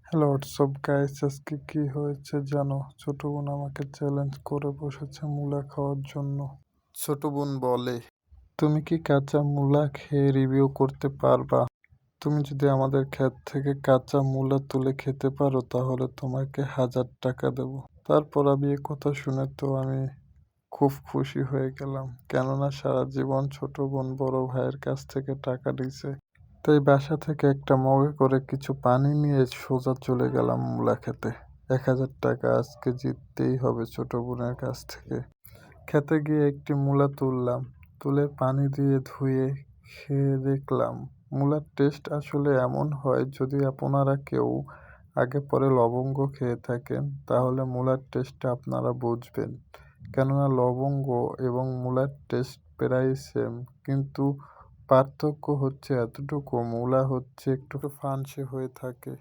Hello WhatsApp guys, আজকে কি হয়েছে জানো? ছোট বোন আমাকে চ্যালেঞ্জ করে বসেছে মূলা খাওয়ার জন্য। ছোট বোন বলে, তুমি কি কাঁচা মূলা খেয়ে রিভিউ করতে পারবা? তুমি যদি আমাদের ক্ষেত থেকে কাঁচা মূলা তুলে খেতে পারো তাহলে তোমাকে 1,000 টাকা দেবো। তারপর আমি এ কথা শুনে তো আমি খুব খুশি হয়ে গেলাম, কেননা সারা জীবন ছোট বোন বড় ভাইয়ের কাছ থেকে টাকা নিছে। তাই বাসা থেকে একটা মগে করে কিছু পানি নিয়ে সোজা চলে গেলাম মূলা খেতে। 1,000 টাকা আজকে জিততেই হবে ছোট বোনের কাছ থেকে। খেতে গিয়ে একটি মূলা তুললাম, তুলে পানি দিয়ে ধুয়ে খেয়ে দেখলাম মূলার টেস্ট আসলে এমন হয়। যদি আপনারা কেউ আগে পরে লবঙ্গ খেয়ে থাকেন তাহলে মূলার টেস্টটা আপনারা বুঝবেন, কেননা লবঙ্গ এবং মূলার টেস্ট প্রায় সেম, কিন্তু পার্থক্য হচ্ছে এতটুকু, মূলা হচ্ছে একটু ফানসে হয়ে থাকে।